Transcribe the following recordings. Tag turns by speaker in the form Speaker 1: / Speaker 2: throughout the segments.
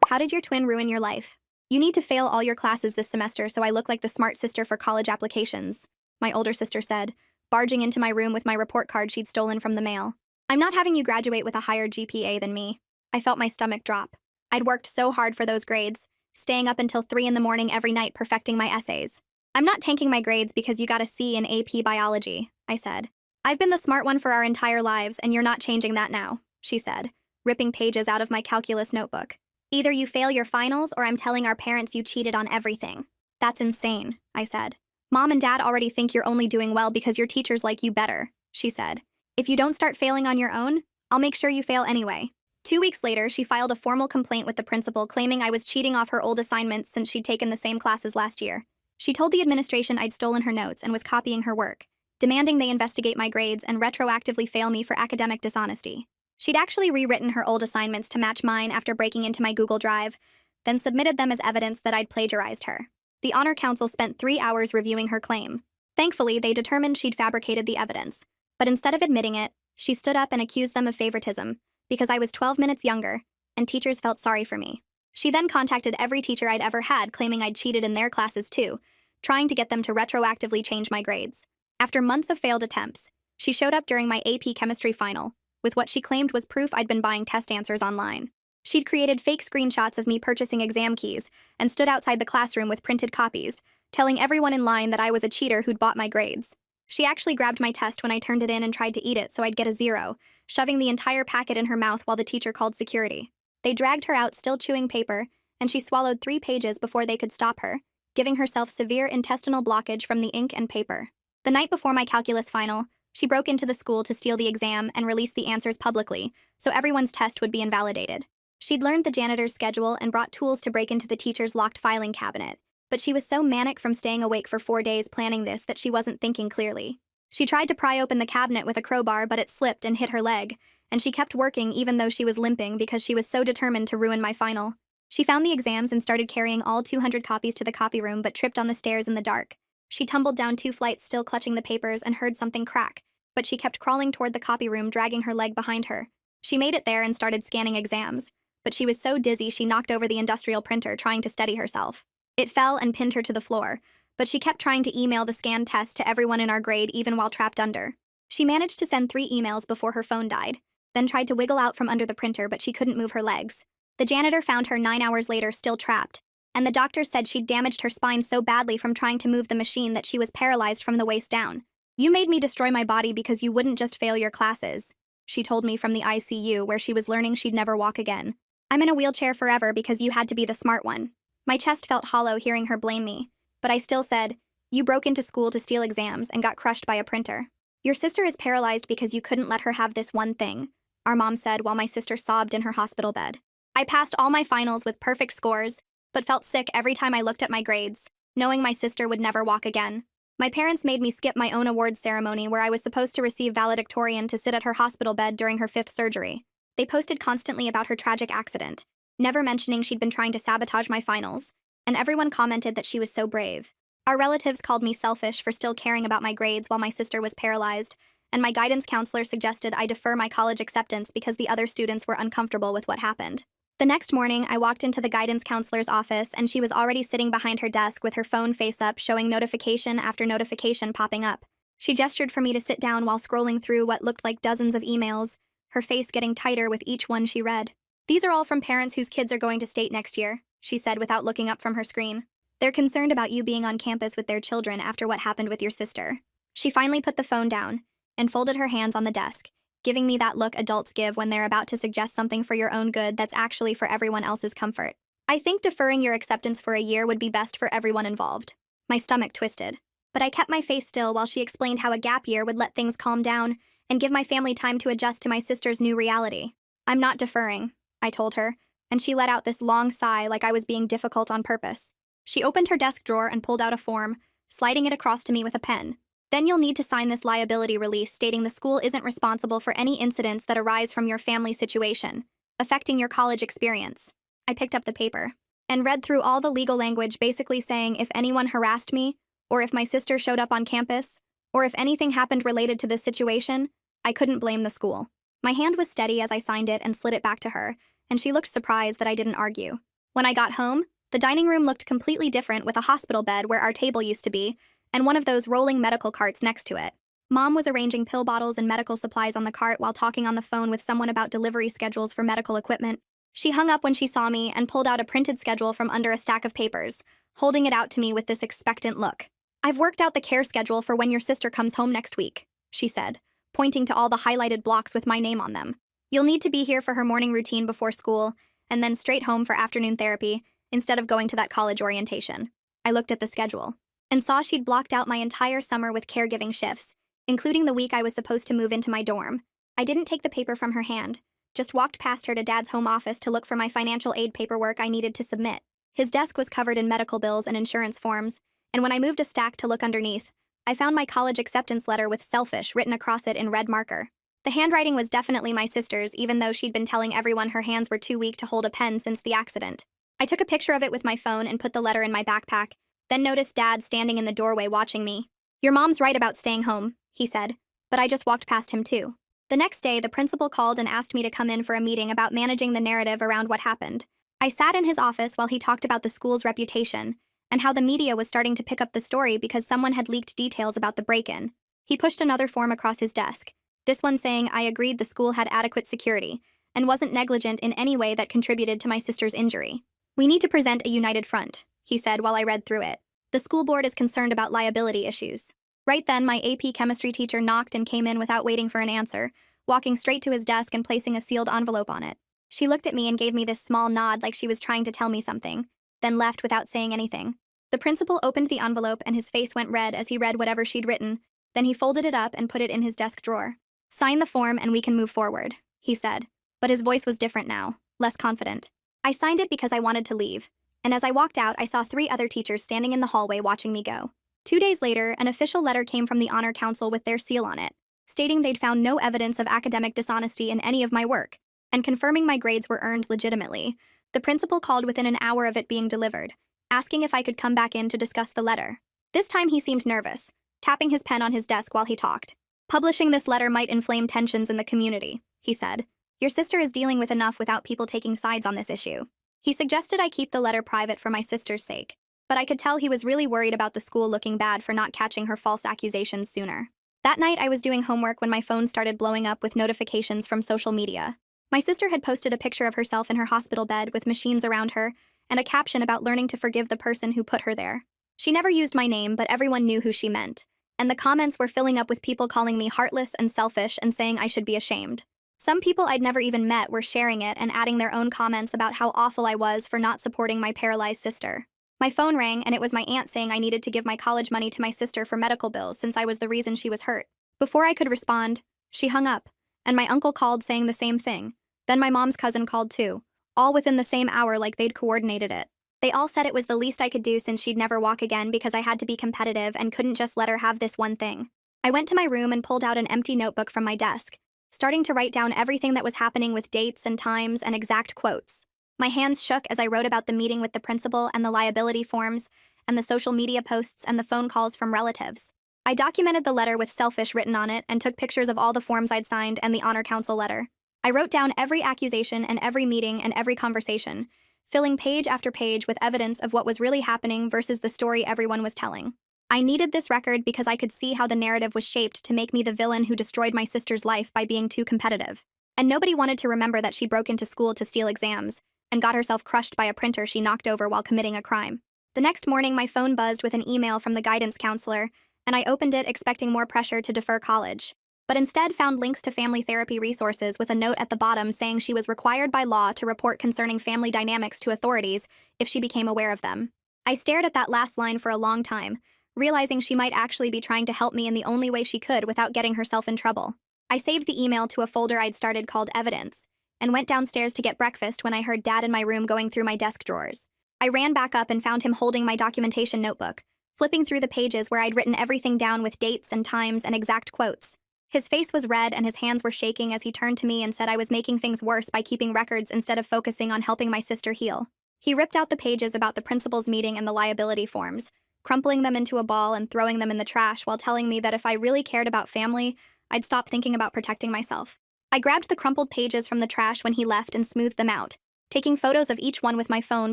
Speaker 1: How did your twin ruin your life? You need to fail all your classes this semester so I look like the smart sister for college applications, my older sister said, barging into my room with my report card she'd stolen from the mail. I'm not having you graduate with a higher GPA than me. I felt my stomach drop. I'd worked so hard for those grades, staying up until 3 in the morning every night perfecting my essays. I'm not tanking my grades because you got a C in AP biology, I said. I've been the smart one for our entire lives and you're not changing that now, she said, ripping pages out of my calculus notebook. Either you fail your finals or I'm telling our parents you cheated on everything. That's insane, I said. Mom and Dad already think you're only doing well because your teachers like you better, she said. If you don't start failing on your own, I'll make sure you fail anyway. 2 weeks later, she filed a formal complaint with the principal claiming I was cheating off her old assignments since she'd taken the same classes last year. She told the administration I'd stolen her notes and was copying her work, demanding they investigate my grades and retroactively fail me for academic dishonesty. She'd actually rewritten her old assignments to match mine after breaking into my Google Drive, then submitted them as evidence that I'd plagiarized her. The Honor Council spent 3 hours reviewing her claim. Thankfully, they determined she'd fabricated the evidence. But instead of admitting it, she stood up and accused them of favoritism, because I was 12 minutes younger, and teachers felt sorry for me. She then contacted every teacher I'd ever had claiming I'd cheated in their classes too, trying to get them to retroactively change my grades. After months of failed attempts, she showed up during my AP chemistry final, with what she claimed was proof I'd been buying test answers online. She'd created fake screenshots of me purchasing exam keys and stood outside the classroom with printed copies, telling everyone in line that I was a cheater who'd bought my grades. She actually grabbed my test when I turned it in and tried to eat it so I'd get a 0, shoving the entire packet in her mouth while the teacher called security. They dragged her out still chewing paper, and she swallowed 3 pages before they could stop her, giving herself severe intestinal blockage from the ink and paper. The night before my calculus final, she broke into the school to steal the exam and release the answers publicly, so everyone's test would be invalidated. She'd learned the janitor's schedule and brought tools to break into the teacher's locked filing cabinet, but she was so manic from staying awake for 4 days planning this that she wasn't thinking clearly. She tried to pry open the cabinet with a crowbar, but it slipped and hit her leg, and she kept working even though she was limping because she was so determined to ruin my final. She found the exams and started carrying all 200 copies to the copy room but tripped on the stairs in the dark. She tumbled down 2 flights still clutching the papers and heard something crack, but she kept crawling toward the copy room dragging her leg behind her. She made it there and started scanning exams, but she was so dizzy she knocked over the industrial printer trying to steady herself. It fell and pinned her to the floor, but she kept trying to email the scanned test to everyone in our grade even while trapped under. She managed to send 3 emails before her phone died, then tried to wiggle out from under the printer but she couldn't move her legs. The janitor found her 9 hours later still trapped, and the doctor said she'd damaged her spine so badly from trying to move the machine that she was paralyzed from the waist down. You made me destroy my body because you wouldn't just fail your classes, she told me from the ICU where she was learning she'd never walk again. I'm in a wheelchair forever because you had to be the smart one. My chest felt hollow hearing her blame me, but I still said, you broke into school to steal exams and got crushed by a printer. Your sister is paralyzed because you couldn't let her have this one thing, our mom said while my sister sobbed in her hospital bed. I passed all my finals with perfect scores, but felt sick every time I looked at my grades, knowing my sister would never walk again. My parents made me skip my own awards ceremony where I was supposed to receive valedictorian to sit at her hospital bed during her 5th surgery. They posted constantly about her tragic accident, never mentioning she'd been trying to sabotage my finals, and everyone commented that she was so brave. Our relatives called me selfish for still caring about my grades while my sister was paralyzed, and my guidance counselor suggested I defer my college acceptance because the other students were uncomfortable with what happened. The next morning, I walked into the guidance counselor's office and she was already sitting behind her desk with her phone face up showing notification after notification popping up. She gestured for me to sit down while scrolling through what looked like dozens of emails, her face getting tighter with each one she read. These are all from parents whose kids are going to state next year, she said without looking up from her screen. They're concerned about you being on campus with their children after what happened with your sister. She finally put the phone down and folded her hands on the desk, giving me that look adults give when they're about to suggest something for your own good that's actually for everyone else's comfort. I think deferring your acceptance for a year would be best for everyone involved. My stomach twisted, but I kept my face still while she explained how a gap year would let things calm down and give my family time to adjust to my sister's new reality. I'm not deferring, I told her, and she let out this long sigh like I was being difficult on purpose. She opened her desk drawer and pulled out a form, sliding it across to me with a pen. Then you'll need to sign this liability release stating the school isn't responsible for any incidents that arise from your family situation, affecting your college experience. I picked up the paper and read through all the legal language basically saying if anyone harassed me, or if my sister showed up on campus, or if anything happened related to this situation, I couldn't blame the school. My hand was steady as I signed it and slid it back to her, and she looked surprised that I didn't argue. When I got home, the dining room looked completely different with a hospital bed where our table used to be, and one of those rolling medical carts next to it. Mom was arranging pill bottles and medical supplies on the cart while talking on the phone with someone about delivery schedules for medical equipment. She hung up when she saw me and pulled out a printed schedule from under a stack of papers, holding it out to me with this expectant look. "I've worked out the care schedule for when your sister comes home next week," she said, pointing to all the highlighted blocks with my name on them. "You'll need to be here for her morning routine before school, and then straight home for afternoon therapy, instead of going to that college orientation." I looked at the schedule and saw she'd blocked out my entire summer with caregiving shifts, including the week I was supposed to move into my dorm. I didn't take the paper from her hand, just walked past her to Dad's home office to look for my financial aid paperwork I needed to submit. His desk was covered in medical bills and insurance forms, and when I moved a stack to look underneath, I found my college acceptance letter with "selfish" written across it in red marker. The handwriting was definitely my sister's, even though she'd been telling everyone her hands were too weak to hold a pen since the accident. I took a picture of it with my phone and put the letter in my backpack, then noticed Dad standing in the doorway watching me. "Your mom's right about staying home," he said, but I just walked past him too. The next day, the principal called and asked me to come in for a meeting about managing the narrative around what happened. I sat in his office while he talked about the school's reputation and how the media was starting to pick up the story because someone had leaked details about the break-in. He pushed another form across his desk, this one saying I agreed the school had adequate security and wasn't negligent in any way that contributed to my sister's injury. "We need to present a united front," he said while I read through it. "The school board is concerned about liability issues." Right then, my AP chemistry teacher knocked and came in without waiting for an answer, walking straight to his desk and placing a sealed envelope on it. She looked at me and gave me this small nod like she was trying to tell me something, then left without saying anything. The principal opened the envelope and his face went red as he read whatever she'd written, then he folded it up and put it in his desk drawer. "Sign the form and we can move forward," he said, but his voice was different now, less confident. I signed it because I wanted to leave, and as I walked out, I saw 3 other teachers standing in the hallway watching me go. 2 days later, an official letter came from the Honor Council with their seal on it, stating they'd found no evidence of academic dishonesty in any of my work, and confirming my grades were earned legitimately. The principal called within an hour of it being delivered, asking if I could come back in to discuss the letter. This time he seemed nervous, tapping his pen on his desk while he talked. "Publishing this letter might inflame tensions in the community," he said. "Your sister is dealing with enough without people taking sides on this issue." He suggested I keep the letter private for my sister's sake, but I could tell he was really worried about the school looking bad for not catching her false accusations sooner. That night, I was doing homework when my phone started blowing up with notifications from social media. My sister had posted a picture of herself in her hospital bed with machines around her and a caption about learning to forgive the person who put her there. She never used my name, but everyone knew who she meant, and the comments were filling up with people calling me heartless and selfish and saying I should be ashamed. Some people I'd never even met were sharing it and adding their own comments about how awful I was for not supporting my paralyzed sister. My phone rang, and it was my aunt saying I needed to give my college money to my sister for medical bills since I was the reason she was hurt. Before I could respond, she hung up, and my uncle called saying the same thing. Then my mom's cousin called too, all within the same hour like they'd coordinated it. They all said it was the least I could do since she'd never walk again because I had to be competitive and couldn't just let her have this one thing. I went to my room and pulled out an empty notebook from my desk, starting to write down everything that was happening with dates and times and exact quotes. My hands shook as I wrote about the meeting with the principal and the liability forms and the social media posts and the phone calls from relatives. I documented the letter with "selfish" written on it and took pictures of all the forms I'd signed and the Honor Council letter. I wrote down every accusation and every meeting and every conversation, filling page after page with evidence of what was really happening versus the story everyone was telling. I needed this record because I could see how the narrative was shaped to make me the villain who destroyed my sister's life by being too competitive. And nobody wanted to remember that she broke into school to steal exams and got herself crushed by a printer she knocked over while committing a crime. The next morning, my phone buzzed with an email from the guidance counselor, and I opened it expecting more pressure to defer college, but instead found links to family therapy resources with a note at the bottom saying she was required by law to report concerning family dynamics to authorities if she became aware of them. I stared at that last line for a long time, realizing she might actually be trying to help me in the only way she could without getting herself in trouble. I saved the email to a folder I'd started called Evidence, and went downstairs to get breakfast when I heard Dad in my room going through my desk drawers. I ran back up and found him holding my documentation notebook, flipping through the pages where I'd written everything down with dates and times and exact quotes. His face was red and his hands were shaking as he turned to me and said I was making things worse by keeping records instead of focusing on helping my sister heal. He ripped out the pages about the principal's meeting and the liability forms, crumpling them into a ball and throwing them in the trash while telling me that if I really cared about family, I'd stop thinking about protecting myself. I grabbed the crumpled pages from the trash when he left and smoothed them out, taking photos of each one with my phone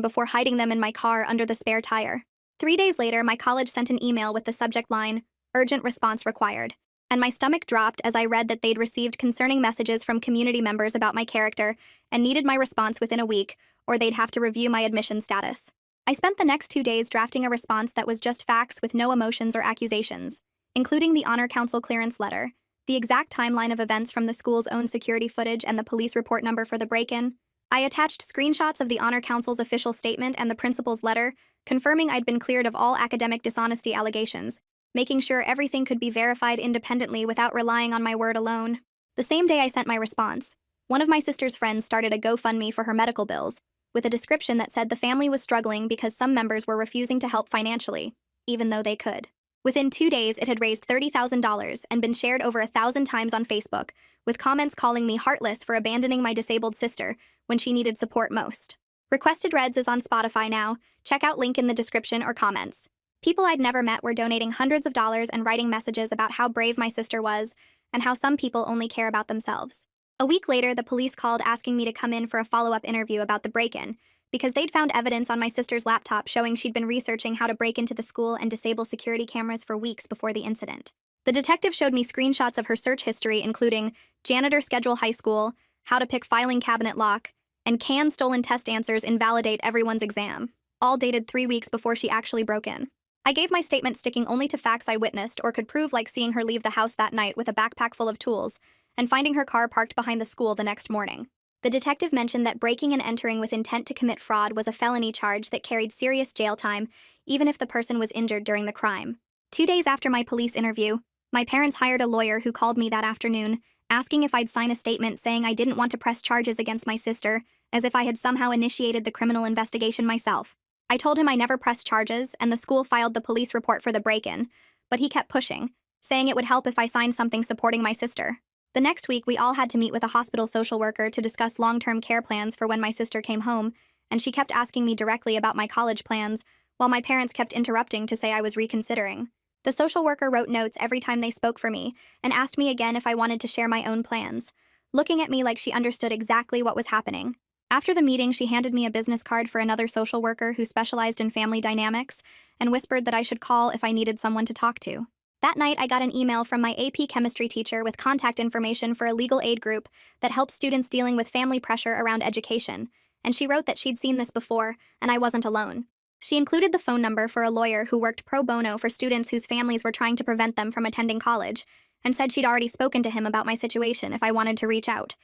Speaker 1: before hiding them in my car under the spare tire. 3 days later, my college sent an email with the subject line, "Urgent response required," and my stomach dropped as I read that they'd received concerning messages from community members about my character and needed my response within a week, or they'd have to review my admission status. I spent the next 2 days drafting a response that was just facts with no emotions or accusations, including the Honor Council clearance letter, the exact timeline of events from the school's own security footage and the police report number for the break-in. I attached screenshots of the Honor Council's official statement and the principal's letter, confirming I'd been cleared of all academic dishonesty allegations, making sure everything could be verified independently without relying on my word alone. The same day I sent my response, one of my sister's friends started a GoFundMe for her medical bills, with a description that said the family was struggling because some members were refusing to help financially, even though they could. Within 2 days, it had raised $30,000 and been shared over 1,000 times on Facebook, with comments calling me heartless for abandoning my disabled sister when she needed support most. Requested Reds is on Spotify now. Check out link in the description or comments. People I'd never met were donating hundreds of dollars and writing messages about how brave my sister was and how some people only care about themselves. A week later, the police called asking me to come in for a follow-up interview about the break-in, because they'd found evidence on my sister's laptop showing she'd been researching how to break into the school and disable security cameras for weeks before the incident. The detective showed me screenshots of her search history, including janitor schedule high school, how to pick filing cabinet lock, and can stolen test answers invalidate everyone's exam, all dated 3 weeks before she actually broke in. I gave my statement sticking only to facts I witnessed or could prove, like seeing her leave the house that night with a backpack full of tools and finding her car parked behind the school the next morning. The detective mentioned that breaking and entering with intent to commit fraud was a felony charge that carried serious jail time, even if the person was injured during the crime. 2 days after my police interview, my parents hired a lawyer who called me that afternoon, asking if I'd sign a statement saying I didn't want to press charges against my sister, as if I had somehow initiated the criminal investigation myself. I told him I never pressed charges, and the school filed the police report for the break-in, but he kept pushing, saying it would help if I signed something supporting my sister. The next week, we all had to meet with a hospital social worker to discuss long-term care plans for when my sister came home, and she kept asking me directly about my college plans, while my parents kept interrupting to say I was reconsidering. The social worker wrote notes every time they spoke for me, and asked me again if I wanted to share my own plans, looking at me like she understood exactly what was happening. After the meeting, she handed me a business card for another social worker who specialized in family dynamics, and whispered that I should call if I needed someone to talk to. That night, I got an email from my AP chemistry teacher with contact information for a legal aid group that helps students dealing with family pressure around education, and she wrote that she'd seen this before, and I wasn't alone. She included the phone number for a lawyer who worked pro bono for students whose families were trying to prevent them from attending college, and said she'd already spoken to him about my situation if I wanted to reach out.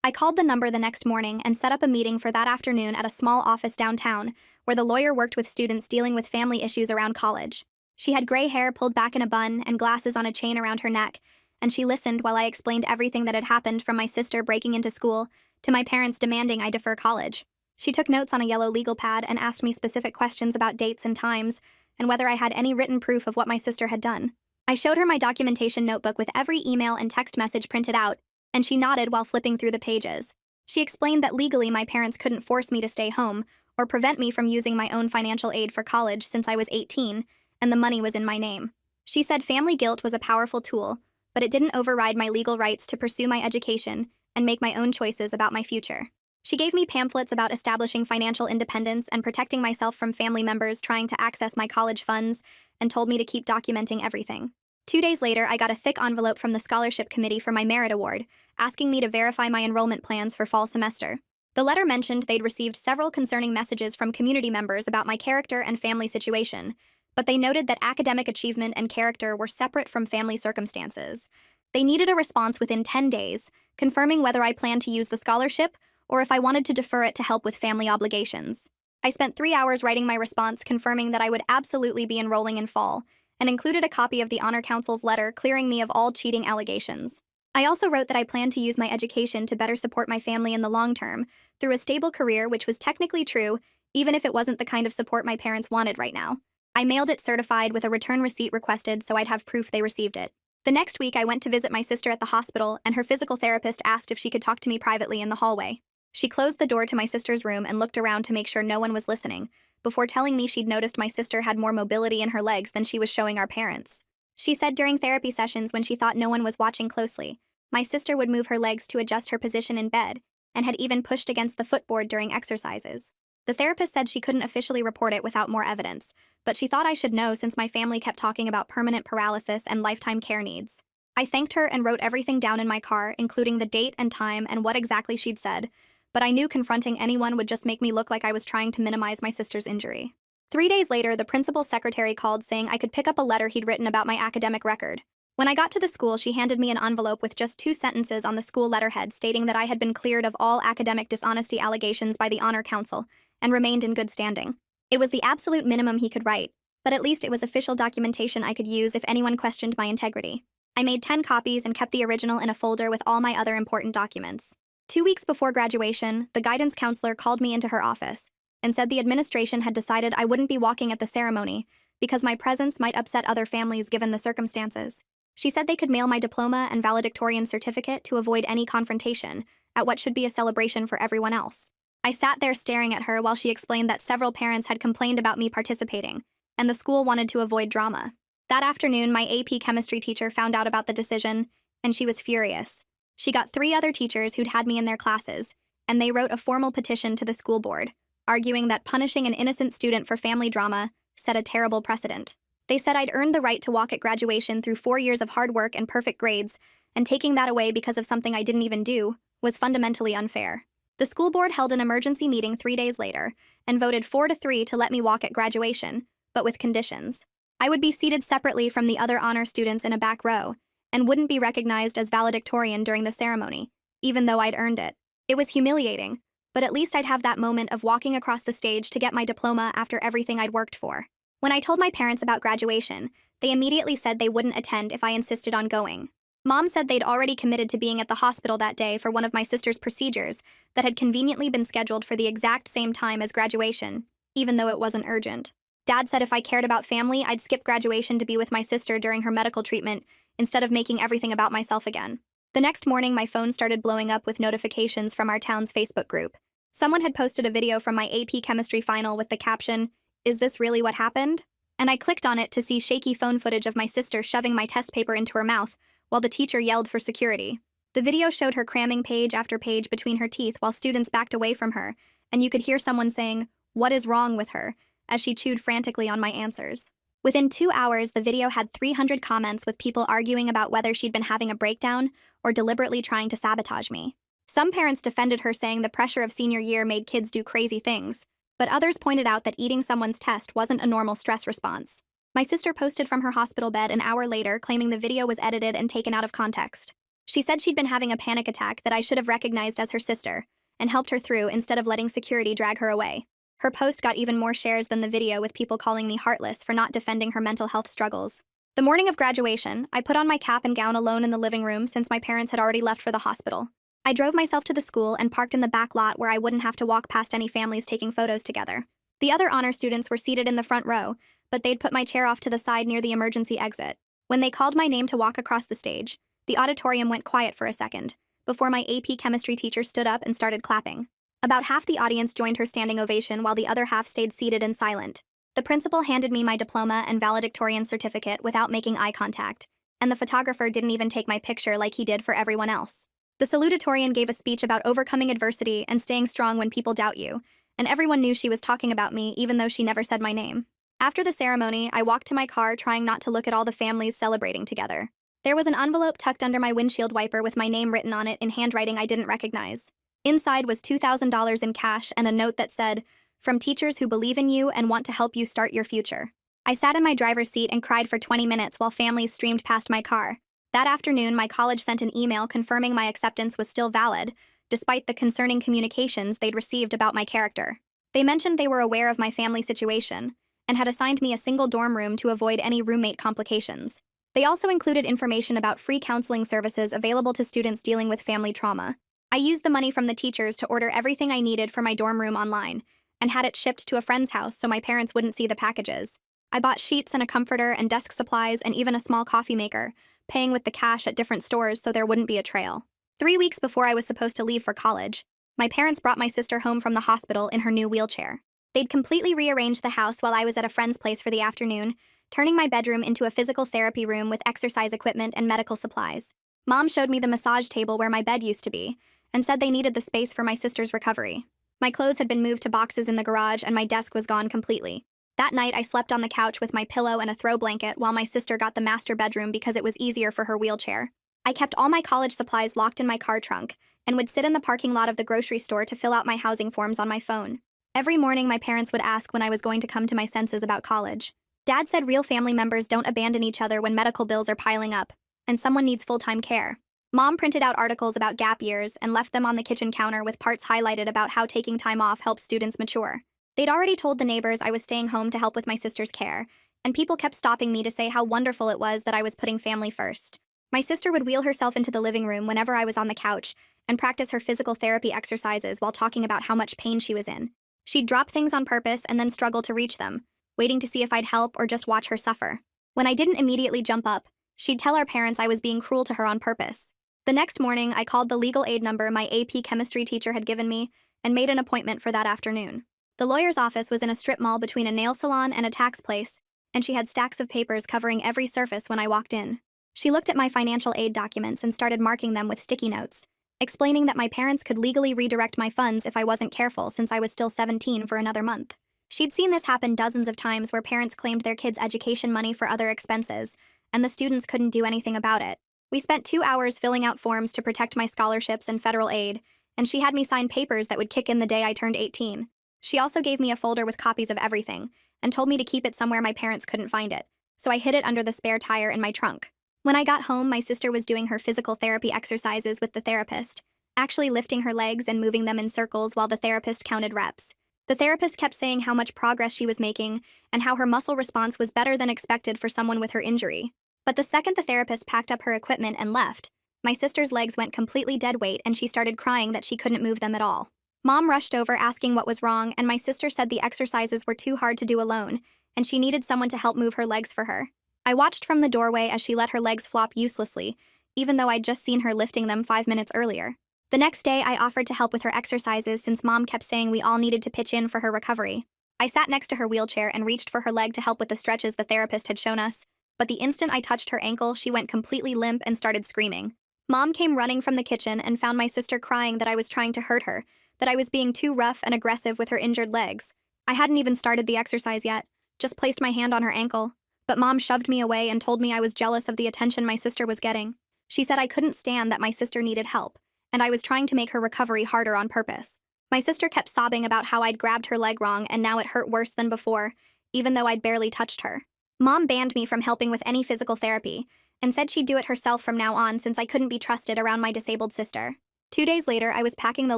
Speaker 1: I called the number the next morning and set up a meeting for that afternoon at a small office downtown, where the lawyer worked with students dealing with family issues around college. She had gray hair pulled back in a bun and glasses on a chain around her neck, and she listened while I explained everything that had happened, from my sister breaking into school to my parents demanding I defer college. She took notes on a yellow legal pad and asked me specific questions about dates and times, and whether I had any written proof of what my sister had done. I showed her my documentation notebook with every email and text message printed out, and she nodded while flipping through the pages. She explained that legally my parents couldn't force me to stay home or prevent me from using my own financial aid for college since I was 18, and the money was in my name. She said family guilt was a powerful tool, but it didn't override my legal rights to pursue my education and make my own choices about my future. She gave me pamphlets about establishing financial independence and protecting myself from family members trying to access my college funds, and told me to keep documenting everything. 2 days later, I got a thick envelope from the scholarship committee for my merit award, asking me to verify my enrollment plans for fall semester. The letter mentioned they'd received several concerning messages from community members about my character and family situation, but they noted that academic achievement and character were separate from family circumstances. They needed a response within 10 days, confirming whether I planned to use the scholarship or if I wanted to defer it to help with family obligations. I spent 3 hours writing my response, confirming that I would absolutely be enrolling in fall, and included a copy of the Honor Council's letter clearing me of all cheating allegations. I also wrote that I planned to use my education to better support my family in the long term, through a stable career, which was technically true, even if it wasn't the kind of support my parents wanted right now. I mailed it certified with a return receipt requested so I'd have proof they received it. The next week, I went to visit my sister at the hospital, and her physical therapist asked if she could talk to me privately in the hallway. She closed the door to my sister's room and looked around to make sure no one was listening, before telling me she'd noticed my sister had more mobility in her legs than she was showing our parents. She said during therapy sessions, when she thought no one was watching closely, my sister would move her legs to adjust her position in bed, and had even pushed against the footboard during exercises. The therapist said she couldn't officially report it without more evidence, but she thought I should know since my family kept talking about permanent paralysis and lifetime care needs. I thanked her and wrote everything down in my car, including the date and time and what exactly she'd said, but I knew confronting anyone would just make me look like I was trying to minimize my sister's injury. 3 days later, the principal's secretary called saying I could pick up a letter he'd written about my academic record. When I got to the school, she handed me an envelope with just 2 sentences on the school letterhead stating that I had been cleared of all academic dishonesty allegations by the Honor Council and remained in good standing. It was the absolute minimum he could write, but at least it was official documentation I could use if anyone questioned my integrity. I made 10 copies and kept the original in a folder with all my other important documents. 2 weeks before graduation, the guidance counselor called me into her office and said the administration had decided I wouldn't be walking at the ceremony because my presence might upset other families given the circumstances. She said they could mail my diploma and valedictorian certificate to avoid any confrontation at what should be a celebration for everyone else. I sat there staring at her while she explained that several parents had complained about me participating, and the school wanted to avoid drama. That afternoon, my AP chemistry teacher found out about the decision, and she was furious. She got 3 other teachers who'd had me in their classes, and they wrote a formal petition to the school board, arguing that punishing an innocent student for family drama set a terrible precedent. They said I'd earned the right to walk at graduation through 4 years of hard work and perfect grades, and taking that away because of something I didn't even do was fundamentally unfair. The school board held an emergency meeting 3 days later and voted 4-3 to let me walk at graduation, but with conditions. I would be seated separately from the other honor students in a back row and wouldn't be recognized as valedictorian during the ceremony, even though I'd earned it. It was humiliating, but at least I'd have that moment of walking across the stage to get my diploma after everything I'd worked for. When I told my parents about graduation, they immediately said they wouldn't attend if I insisted on going. Mom said they'd already committed to being at the hospital that day for one of my sister's procedures that had conveniently been scheduled for the exact same time as graduation, even though it wasn't urgent. Dad said if I cared about family, I'd skip graduation to be with my sister during her medical treatment instead of making everything about myself again. The next morning, my phone started blowing up with notifications from our town's Facebook group. Someone had posted a video from my AP chemistry final with the caption, "Is this really what happened?" And I clicked on it to see shaky phone footage of my sister shoving my test paper into her mouth while the teacher yelled for security. The video showed her cramming page after page between her teeth while students backed away from her, and you could hear someone saying, "What is wrong with her?" as she chewed frantically on my answers. Within 2 hours, the video had 300 comments with people arguing about whether she'd been having a breakdown or deliberately trying to sabotage me. Some parents defended her, saying the pressure of senior year made kids do crazy things, but others pointed out that eating someone's test wasn't a normal stress response. My sister posted from her hospital bed an hour later, claiming the video was edited and taken out of context. She said she'd been having a panic attack that I should have recognized as her sister and helped her through instead of letting security drag her away. Her post got even more shares than the video, with people calling me heartless for not defending her mental health struggles. The morning of graduation, I put on my cap and gown alone in the living room since my parents had already left for the hospital. I drove myself to the school and parked in the back lot where I wouldn't have to walk past any families taking photos together. The other honor students were seated in the front row, but they'd put my chair off to the side near the emergency exit. When they called my name to walk across the stage, the auditorium went quiet for a second, before my AP chemistry teacher stood up and started clapping. About half the audience joined her standing ovation while the other half stayed seated and silent. The principal handed me my diploma and valedictorian certificate without making eye contact, and the photographer didn't even take my picture like he did for everyone else. The salutatorian gave a speech about overcoming adversity and staying strong when people doubt you, and everyone knew she was talking about me even though she never said my name. After the ceremony, I walked to my car trying not to look at all the families celebrating together. There was an envelope tucked under my windshield wiper with my name written on it in handwriting I didn't recognize. Inside was $2,000 in cash and a note that said, "From teachers who believe in you and want to help you start your future." I sat in my driver's seat and cried for 20 minutes while families streamed past my car. That afternoon, my college sent an email confirming my acceptance was still valid, despite the concerning communications they'd received about my character. They mentioned they were aware of my family situation and had assigned me a single dorm room to avoid any roommate complications. They also included information about free counseling services available to students dealing with family trauma. I used the money from the teachers to order everything I needed for my dorm room online and had it shipped to a friend's house so my parents wouldn't see the packages. I bought sheets and a comforter and desk supplies and even a small coffee maker, paying with the cash at different stores so there wouldn't be a trail. 3 weeks before I was supposed to leave for college, my parents brought my sister home from the hospital in her new wheelchair. They'd completely rearranged the house while I was at a friend's place for the afternoon, turning my bedroom into a physical therapy room with exercise equipment and medical supplies. Mom showed me the massage table where my bed used to be, and said they needed the space for my sister's recovery. My clothes had been moved to boxes in the garage and my desk was gone completely. That night, I slept on the couch with my pillow and a throw blanket while my sister got the master bedroom because it was easier for her wheelchair. I kept all my college supplies locked in my car trunk and would sit in the parking lot of the grocery store to fill out my housing forms on my phone. Every morning, my parents would ask when I was going to come to my senses about college. Dad said real family members don't abandon each other when medical bills are piling up and someone needs full-time care. Mom printed out articles about gap years and left them on the kitchen counter with parts highlighted about how taking time off helps students mature. They'd already told the neighbors I was staying home to help with my sister's care, and people kept stopping me to say how wonderful it was that I was putting family first. My sister would wheel herself into the living room whenever I was on the couch and practice her physical therapy exercises while talking about how much pain she was in. She'd drop things on purpose and then struggle to reach them, waiting to see if I'd help or just watch her suffer. When I didn't immediately jump up, she'd tell our parents I was being cruel to her on purpose. The next morning, I called the legal aid number my AP chemistry teacher had given me and made an appointment for that afternoon. The lawyer's office was in a strip mall between a nail salon and a tax place, and she had stacks of papers covering every surface when I walked in. She looked at my financial aid documents and started marking them with sticky notes, explaining that my parents could legally redirect my funds if I wasn't careful since I was still 17 for another month. She'd seen this happen dozens of times where parents claimed their kids' education money for other expenses, and the students couldn't do anything about it. We spent 2 hours filling out forms to protect my scholarships and federal aid, and she had me sign papers that would kick in the day I turned 18. She also gave me a folder with copies of everything, and told me to keep it somewhere my parents couldn't find it, so I hid it under the spare tire in my trunk. When I got home, my sister was doing her physical therapy exercises with the therapist, actually lifting her legs and moving them in circles while the therapist counted reps. The therapist kept saying how much progress she was making and how her muscle response was better than expected for someone with her injury. But the second the therapist packed up her equipment and left, my sister's legs went completely dead weight and she started crying that she couldn't move them at all. Mom rushed over asking what was wrong, and my sister said the exercises were too hard to do alone, and she needed someone to help move her legs for her. I watched from the doorway as she let her legs flop uselessly, even though I'd just seen her lifting them 5 minutes earlier. The next day, I offered to help with her exercises since Mom kept saying we all needed to pitch in for her recovery. I sat next to her wheelchair and reached for her leg to help with the stretches the therapist had shown us, but the instant I touched her ankle, she went completely limp and started screaming. Mom came running from the kitchen and found my sister crying that I was trying to hurt her, that I was being too rough and aggressive with her injured legs. I hadn't even started the exercise yet, just placed my hand on her ankle, but Mom shoved me away and told me I was jealous of the attention my sister was getting. She said I couldn't stand that my sister needed help, and I was trying to make her recovery harder on purpose. My sister kept sobbing about how I'd grabbed her leg wrong and now it hurt worse than before, even though I'd barely touched her. Mom banned me from helping with any physical therapy and said she'd do it herself from now on since I couldn't be trusted around my disabled sister. 2 days later, I was packing the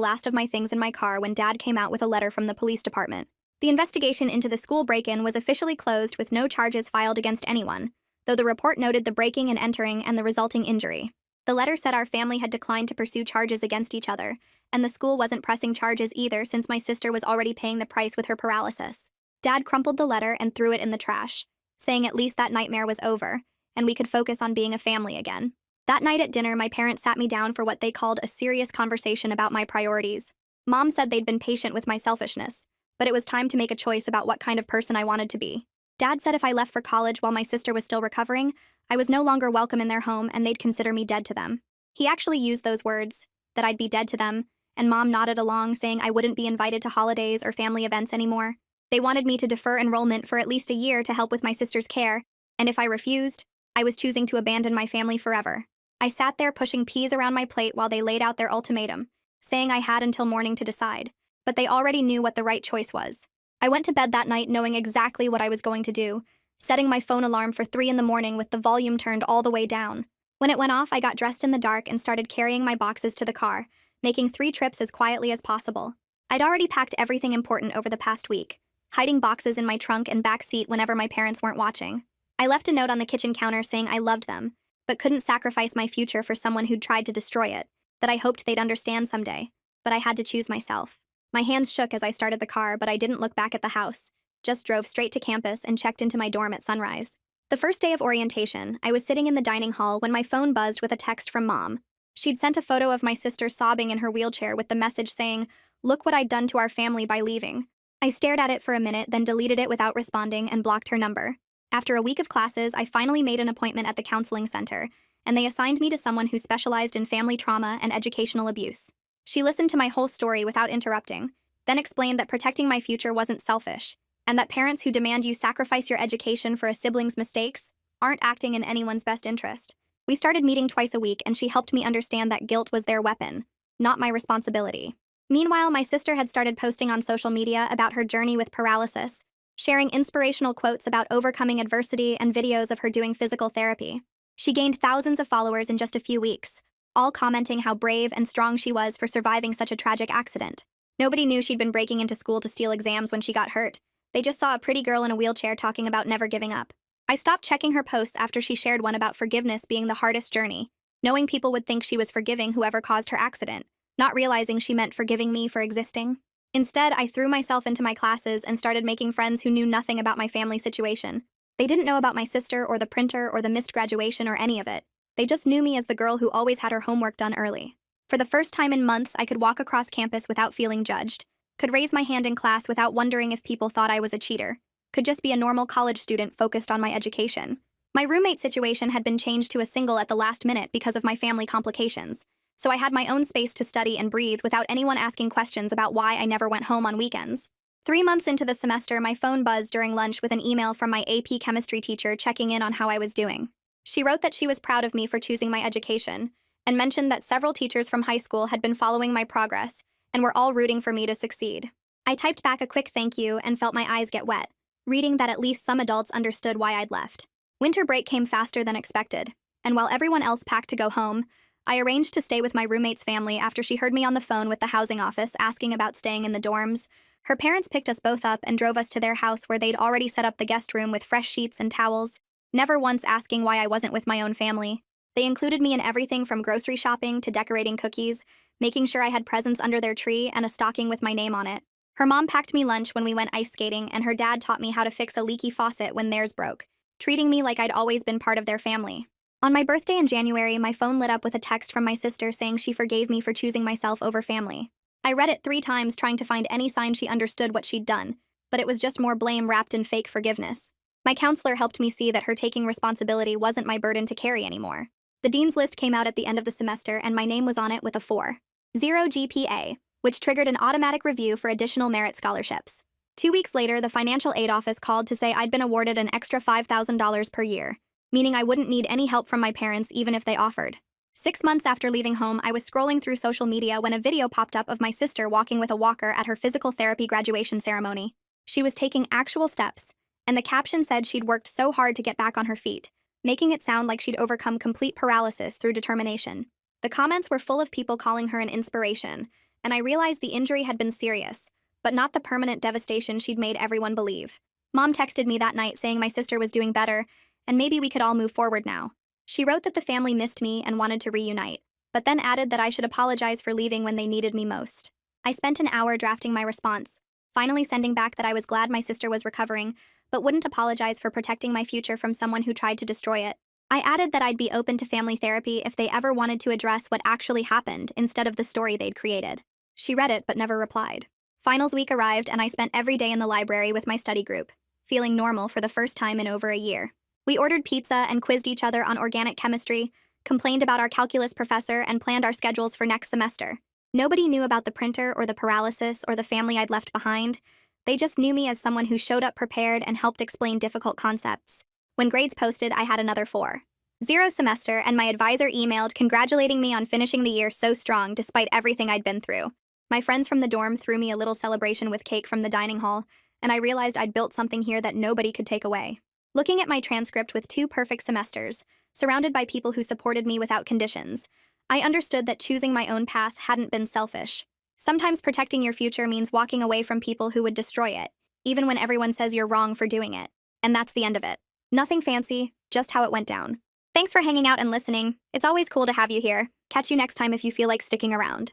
Speaker 1: last of my things in my car when Dad came out with a letter from the police department. The investigation into the school break-in was officially closed with no charges filed against anyone, though the report noted the breaking and entering and the resulting injury. The letter said our family had declined to pursue charges against each other, and the school wasn't pressing charges either since my sister was already paying the price with her paralysis. Dad crumpled the letter and threw it in the trash, saying at least that nightmare was over, and we could focus on being a family again. That night at dinner, my parents sat me down for what they called a serious conversation about my priorities. Mom said they'd been patient with my selfishness, but it was time to make a choice about what kind of person I wanted to be. Dad said if I left for college while my sister was still recovering, I was no longer welcome in their home and they'd consider me dead to them. He actually used those words, that I'd be dead to them, and Mom nodded along, saying I wouldn't be invited to holidays or family events anymore. They wanted me to defer enrollment for at least a year to help with my sister's care, and if I refused, I was choosing to abandon my family forever. I sat there pushing peas around my plate while they laid out their ultimatum, saying I had until morning to decide, but they already knew what the right choice was. I went to bed that night knowing exactly what I was going to do, setting my phone alarm for 3 in the morning with the volume turned all the way down. When it went off, I got dressed in the dark and started carrying my boxes to the car, making 3 trips as quietly as possible. I'd already packed everything important over the past week, hiding boxes in my trunk and back seat whenever my parents weren't watching. I left a note on the kitchen counter saying I loved them, but couldn't sacrifice my future for someone who'd tried to destroy it, that I hoped they'd understand someday, but I had to choose myself. My hands shook as I started the car, but I didn't look back at the house, just drove straight to campus and checked into my dorm at sunrise. The first day of orientation, I was sitting in the dining hall when my phone buzzed with a text from Mom. She'd sent a photo of my sister sobbing in her wheelchair with the message saying, "Look what I'd done to our family by leaving." I stared at it for a minute, then deleted it without responding and blocked her number. After a week of classes, I finally made an appointment at the counseling center, and they assigned me to someone who specialized in family trauma and educational abuse. She listened to my whole story without interrupting, then explained that protecting my future wasn't selfish, and that parents who demand you sacrifice your education for a sibling's mistakes aren't acting in anyone's best interest. We started meeting twice a week, and she helped me understand that guilt was their weapon, not my responsibility. Meanwhile, my sister had started posting on social media about her journey with paralysis, sharing inspirational quotes about overcoming adversity and videos of her doing physical therapy. She gained thousands of followers in just a few weeks, all commenting how brave and strong she was for surviving such a tragic accident. Nobody knew she'd been breaking into school to steal exams when she got hurt. They just saw a pretty girl in a wheelchair talking about never giving up. I stopped checking her posts after she shared one about forgiveness being the hardest journey, knowing people would think she was forgiving whoever caused her accident, not realizing she meant forgiving me for existing. Instead, I threw myself into my classes and started making friends who knew nothing about my family situation. They didn't know about my sister or the printer or the missed graduation or any of it. They just knew me as the girl who always had her homework done early. For the first time in months, I could walk across campus without feeling judged, could raise my hand in class without wondering if people thought I was a cheater, could just be a normal college student focused on my education. My roommate situation had been changed to a single at the last minute because of my family complications, so I had my own space to study and breathe without anyone asking questions about why I never went home on weekends. 3 months into the semester, my phone buzzed during lunch with an email from my AP chemistry teacher checking in on how I was doing. She wrote that she was proud of me for choosing my education, and mentioned that several teachers from high school had been following my progress and were all rooting for me to succeed. I typed back a quick thank you and felt my eyes get wet, reading that at least some adults understood why I'd left. Winter break came faster than expected, and while everyone else packed to go home, I arranged to stay with my roommate's family after she heard me on the phone with the housing office asking about staying in the dorms. Her parents picked us both up and drove us to their house where they'd already set up the guest room with fresh sheets and towels, never once asking why I wasn't with my own family. They included me in everything from grocery shopping to decorating cookies, making sure I had presents under their tree and a stocking with my name on it. Her mom packed me lunch when we went ice skating, and her dad taught me how to fix a leaky faucet when theirs broke, treating me like I'd always been part of their family. On my birthday in January, my phone lit up with a text from my sister saying she forgave me for choosing myself over family. I read it 3 times trying to find any sign she understood what she'd done, but it was just more blame wrapped in fake forgiveness. My counselor helped me see that her taking responsibility wasn't my burden to carry anymore. The dean's list came out at the end of the semester, and my name was on it with a 4.0 GPA, which triggered an automatic review for additional merit scholarships. 2 weeks later, the financial aid office called to say I'd been awarded an extra $5,000 per year, meaning I wouldn't need any help from my parents even if they offered. 6 months after leaving home, I was scrolling through social media when a video popped up of my sister walking with a walker at her physical therapy graduation ceremony. She was taking actual steps, and the caption said she'd worked so hard to get back on her feet, making it sound like she'd overcome complete paralysis through determination. The comments were full of people calling her an inspiration, and I realized the injury had been serious, but not the permanent devastation she'd made everyone believe. Mom texted me that night saying my sister was doing better, and maybe we could all move forward now. She wrote that the family missed me and wanted to reunite, but then added that I should apologize for leaving when they needed me most. I spent an hour drafting my response, finally sending back that I was glad my sister was recovering, but wouldn't apologize for protecting my future from someone who tried to destroy it. I added that I'd be open to family therapy if they ever wanted to address what actually happened instead of the story they'd created. She read it but never replied. Finals week arrived, and I spent every day in the library with my study group, feeling normal for the first time in over a year. We ordered pizza and quizzed each other on organic chemistry, complained about our calculus professor, and planned our schedules for next semester. Nobody knew about the printer or the paralysis or the family I'd left behind. They just knew me as someone who showed up prepared and helped explain difficult concepts. When grades posted, I had another 4.0 semester, and my advisor emailed congratulating me on finishing the year so strong despite everything I'd been through. My friends from the dorm threw me a little celebration with cake from the dining hall, and I realized I'd built something here that nobody could take away. Looking at my transcript with 2 perfect semesters, surrounded by people who supported me without conditions, I understood that choosing my own path hadn't been selfish. Sometimes protecting your future means walking away from people who would destroy it, even when everyone says you're wrong for doing it. And that's the end of it. Nothing fancy, just how it went down. Thanks for hanging out and listening. It's always cool to have you here. Catch you next time if you feel like sticking around.